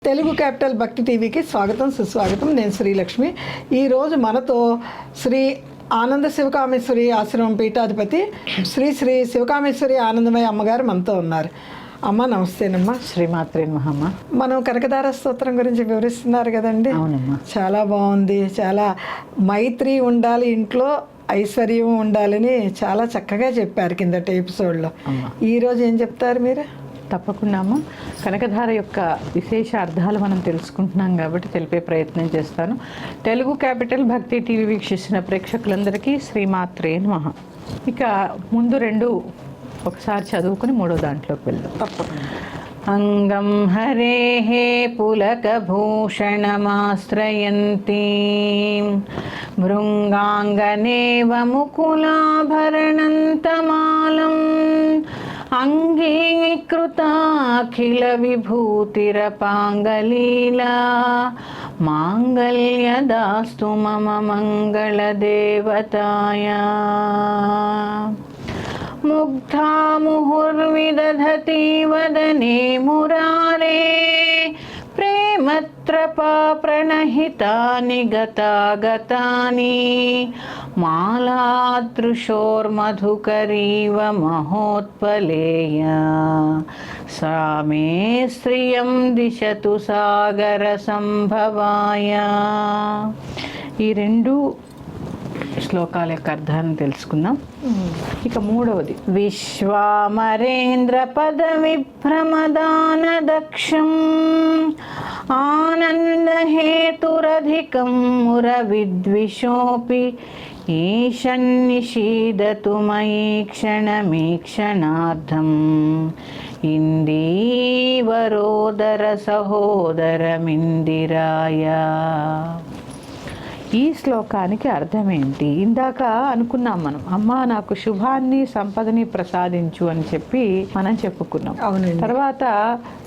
Telugu capital భక్తి టీవీకి స్వాగతం సుస్వాగతం. నేను శ్రీలక్ష్మి. ఈరోజు మనతో శ్రీ ఆనంద శివకామేశ్వరి ఆశ్రమం పీఠాధిపతి శ్రీ శ్రీ శివకామేశ్వరి ఆనందమయ్య అమ్మగారు మనతో ఉన్నారు. అమ్మ నమస్తేనమ్మా. శ్రీమాత్రే మహమ్మ. మనం కనకదార స్తోత్రం గురించి వివరిస్తున్నారు కదండి. అవునమ్మా. చాలా బాగుంది. చాలా మైత్రి ఉండాలి, ఇంట్లో ఐశ్వర్యం ఉండాలని చాలా చక్కగా చెప్పారు కిందటి ఎపిసోడ్లో. ఈరోజు ఏం చెప్తారు మీరు? తప్పకుండా అమ్మ. కనకధార యొక్క విశేష అర్థాలు మనం తెలుసుకుంటున్నాం కాబట్టి తెలిపే ప్రయత్నం చేస్తాను. తెలుగు క్యాపిటల్ భక్తి టీవీ వీక్షిస్తున్న ప్రేక్షకులందరికీ శ్రీమాత్రే నమః. ఇక ముందు రెండు ఒకసారి చదువుకుని మూడో దాంట్లోకి వెళ్దాం. తప్పకుండా. అంగం హరేః పులకభూషణమాశ్రయంతి భృంగాంగనేవ ముకులాభరణంతమాలం అంగీకృతాఖిల విభూతిరపాంగలీలా మాంగళ్యదాస్తు మమ మంగళదేవతాయ. ముగ్ధా ముహుర్విదధతి వదనే మురారే ప్రేమత్రపా ప్రణహితాని గతాగతాని మాలాదృశోర్మధుకరీవ మహోత్పలేయ సా మే శ్రియం దిశతు సాగర సంభవాయ. ఈ రెండు శ్లోకాల యొక్క అర్థాన్ని తెలుసుకుందాం. ఇక మూడవది విశ్వామరేంద్ర పద విభ్రమదాన దక్షం ఆనందహేతురధికం ముర విద్విషోపి ఈశన్నిషీదతు మయీ క్షణమీక్షణార్థం ఇందీవరోదర సహోదరమిందిరాయ. ఈ శ్లోకానికి అర్థం ఏంటి? ఇందాక అనుకున్నాం మనం, అమ్మ నాకు శుభాన్ని సంపదని ప్రసాదించు అని చెప్పి మనం చెప్పుకున్నాం. అవునండి. తర్వాత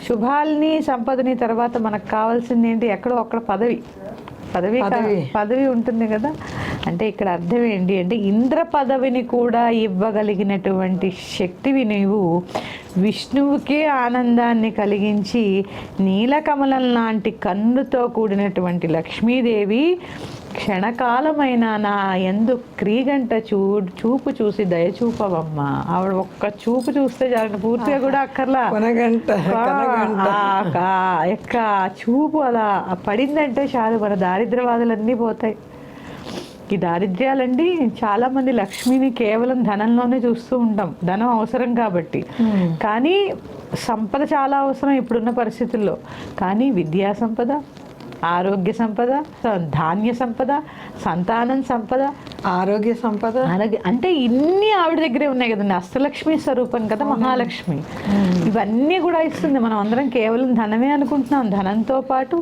శుభాల్ని సంపదని తర్వాత మనకు కావాల్సింది ఏంటి? ఎక్కడో అక్కడ పదవి ఉంటుంది కదా. అంటే ఇక్కడ అర్థం ఏంటి అంటే ఇంద్ర పదవిని కూడా ఇవ్వగలిగినటువంటి శక్తివి నీవు. విష్ణువుకే ఆనందాన్ని కలిగించి నీలకమలం లాంటి కన్నుతో కూడినటువంటి లక్ష్మీదేవి క్షణకాలమైన నా యందు క్రీగంట చూపు చూసి దయచూపవమ్మ. ఆవిడ ఒక్క చూపు చూస్తే చాలు, పూర్తిగా కూడా అక్కర్లా, యొక్క చూపు అలా పడిందంటే చాలు మన దారిద్ర్యవాదులన్నీ పోతాయి. ఈ దారిద్ర్యాలండి చాలామంది లక్ష్మిని కేవలం ధనంలోనే చూస్తూ ఉంటాం, ధనం అవసరం కాబట్టి. కానీ సంపద చాలా అవసరం ఇప్పుడున్న పరిస్థితుల్లో. కానీ విద్యా సంపద, ఆరోగ్య సంపద, ధాన్య సంపద, సంతానం సంపద, ఆరోగ్య సంపద, అంటే ఇన్ని ఆవిడ దగ్గరే ఉన్నాయి కదండి. అష్టలక్ష్మి స్వరూపం కదా మహాలక్ష్మి. ఇవన్నీ కూడా ఇస్తుంది. మనం అందరం కేవలం ధనమే అనుకుంటున్నాం. ధనంతో పాటు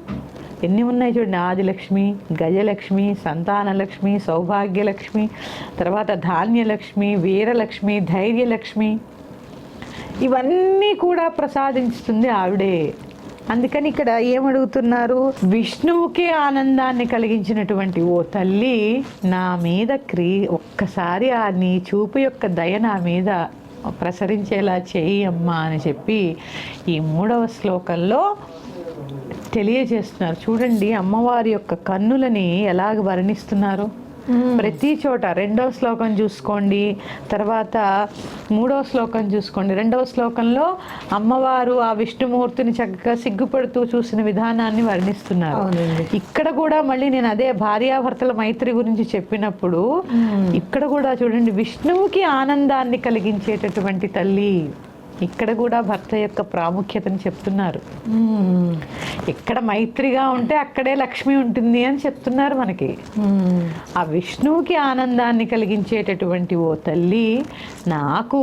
ఎన్ని ఉన్నాయి చూడండి. ఆదిలక్ష్మి, గజలక్ష్మి, సంతానలక్ష్మి, సౌభాగ్యలక్ష్మి, తర్వాత ధాన్యలక్ష్మి, వీరలక్ష్మి, ధైర్యలక్ష్మి, ఇవన్నీ కూడా ప్రసాదిస్తుంది ఆవిడే. అందుకని ఇక్కడ ఏమడుగుతున్నారు? విష్ణువుకే ఆనందాన్ని కలిగించినటువంటి ఓ తల్లి, నా మీద ఒక్కసారి ఆ నీ చూపు యొక్క దయ నా మీద ప్రసరించేలా చేయి అమ్మా అని చెప్పి ఈ మూడవ శ్లోకంలో తెలియజేస్తున్నారు. చూడండి అమ్మవారి యొక్క కన్నులని ఎలాగ వర్ణిస్తున్నారు. ప్రతి చోట రెండవ శ్లోకం చూసుకోండి, తర్వాత మూడవ శ్లోకం చూసుకోండి. రెండవ శ్లోకంలో అమ్మవారు ఆ విష్ణుమూర్తిని చక్కగా సిగ్గుపడుతూ చూసిన విధానాన్ని వర్ణిస్తున్నారు. ఇక్కడ కూడా మళ్ళీ నేను అదే భార్యాభర్తల మైత్రి గురించి చెప్పినప్పుడు ఇక్కడ కూడా చూడండి విష్ణువుకి ఆనందాన్ని కలిగించేటటువంటి తల్లి. ఇక్కడ కూడా భర్త యొక్క ప్రాముఖ్యతను చెప్తున్నారు. ఎక్కడ మైత్రిగా ఉంటే అక్కడే లక్ష్మి ఉంటుంది అని చెప్తున్నారు మనకి. ఆ విష్ణువుకి ఆనందాన్ని కలిగించేటటువంటి ఓ తల్లి, నాకు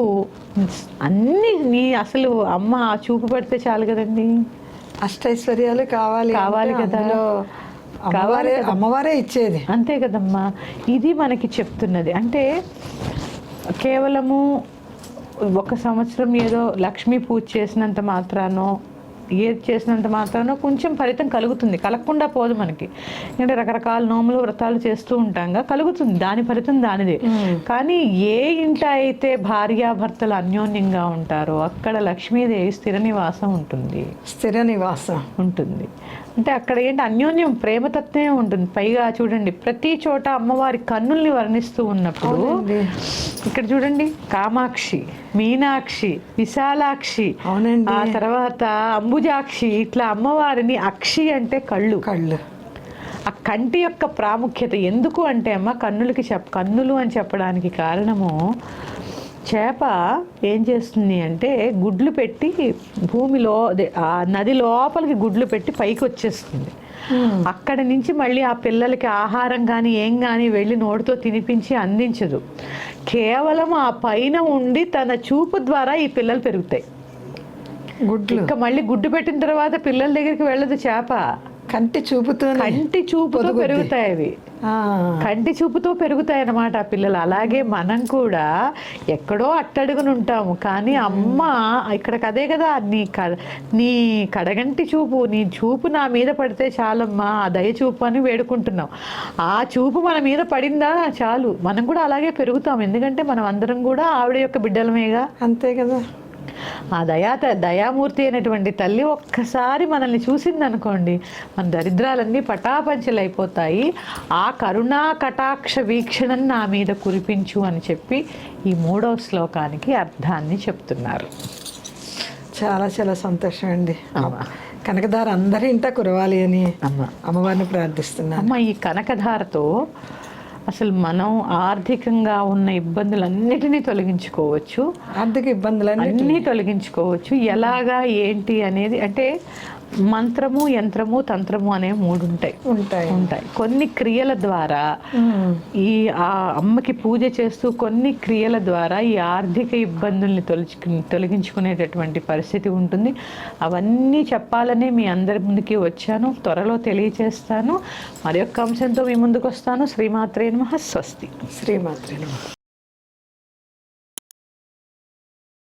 అన్ని నీ అసలు అమ్మ ఆ చూపు పడితే చాలు కదండి. అష్టైశ్వర్యాలు కావాలి కదా, అమ్మవారే ఇచ్చేది. అంతే కదమ్మా. ఇది మనకి చెప్తున్నది. అంటే కేవలము ఒక సంవత్సరం ఏదో లక్ష్మీ పూజ చేసినంత మాత్రానో ఏది చేసినంత మాత్రాన కొంచెం ఫలితం కలుగుతుంది, కలగకుండా పోదు మనకి. ఎందుకంటే రకరకాల నోములు వ్రతాలు చేస్తూ ఉంటాంగా, కలుగుతుంది, దాని ఫలితం దానిదే. కానీ ఏ ఇంట అయితే భార్యాభర్తలు అన్యోన్యంగా ఉంటారో అక్కడ లక్ష్మీదేవి స్థిర నివాసం ఉంటుంది. స్థిర నివాసం ఉంటుంది అంటే అక్కడ ఏంటి, అన్యోన్యం ప్రేమతత్వమే ఉంటుంది. పైగా చూడండి, ప్రతి చోట అమ్మవారి కన్నుల్ని వర్ణిస్తూ ఉన్నప్పుడు ఇక్కడ చూడండి, కామాక్షి, మీనాక్షి, విశాలాక్షి, అవునండి, ఆ తర్వాత అంబుజాక్షి, ఇట్లా అమ్మవారిని, అక్షి అంటే కళ్ళు, కళ్ళు. ఆ కంటి యొక్క ప్రాముఖ్యత ఎందుకు అంటే అమ్మ, కన్నులు అని చెప్పడానికి కారణము, చేప ఏం చేస్తుంది అంటే గుడ్లు పెట్టి భూమిలో ఆ నది లోపలికి గుడ్లు పెట్టి పైకి వచ్చేస్తుంది. అక్కడి నుంచి మళ్ళీ ఆ పిల్లలకి ఆహారం కానీ ఏం కానీ వెళ్ళి నోటితో తినిపించి అందించదు. కేవలం ఆ పైన ఉండి తన చూపు ద్వారా ఈ పిల్లలు పెరుగుతాయి. గుడ్లు ఇంకా మళ్ళీ గుడ్డు పెట్టిన తర్వాత పిల్లల దగ్గరికి వెళ్ళదు చేప. కంటి చూపుతో పెరుగుతాయి అవి, కంటి చూపుతో పెరుగుతాయి అన్నమాట ఆ పిల్లలు. అలాగే మనం కూడా ఎక్కడో అట్టడుగుని ఉంటాము, కానీ అమ్మ ఇక్కడికి అదే కదా, నీ కడగంటి చూపు, నీ చూపు నా మీద పడితే చాలమ్మా, ఆ దయ చూపు అని వేడుకుంటున్నాం. ఆ చూపు మన మీద పడిందా చాలు, మనం కూడా అలాగే పెరుగుతాం. ఎందుకంటే మనం అందరం కూడా ఆవిడ యొక్క బిడ్డలమేగా. అంతే కదా. ఆ దయామూర్తి అయినటువంటి తల్లి ఒక్కసారి మనల్ని చూసిందనుకోండి, మన దరిద్రాలన్నీ పటాపంచలైపోతాయి. ఆ కరుణా కటాక్ష వీక్షణం నా మీద కురిపించు అని చెప్పి ఈ 3వ శ్లోకానికి అర్థాన్ని చెప్తున్నారు. చాలా చాలా సంతోషం అండి. కనకధార అందరి ఇంట కురవాలి అని అమ్మవారిని ప్రార్థిస్తున్నాను. అమ్మ, ఈ కనకధారతో అసలు మనం ఆర్థికంగా ఉన్న ఇబ్బందులన్నిటినీ తొలగించుకోవచ్చు. ఆర్థిక ఇబ్బందులన్నీ తొలగించుకోవచ్చు. ఎలాగా ఏంటి అనేది, అంటే మంత్రము, యంత్రము, తంత్రము అనే 3 ఉంటాయి. కొన్ని క్రియల ద్వారా ఈ ఆ అమ్మకి పూజ చేస్తూ కొన్ని క్రియల ద్వారా ఈ ఆర్థిక ఇబ్బందుల్ని తొలగించుకునేటటువంటి పరిస్థితి ఉంటుంది. అవన్నీ చెప్పాలనే మీ అందరి ముందుకి వచ్చాను. త్వరలో తెలియచేస్తాను. మరి యొక్క అంశంతో మీ ముందుకు వస్తాను. శ్రీమాత్రే నమః. స్వస్తి. శ్రీమాత్రే నమః.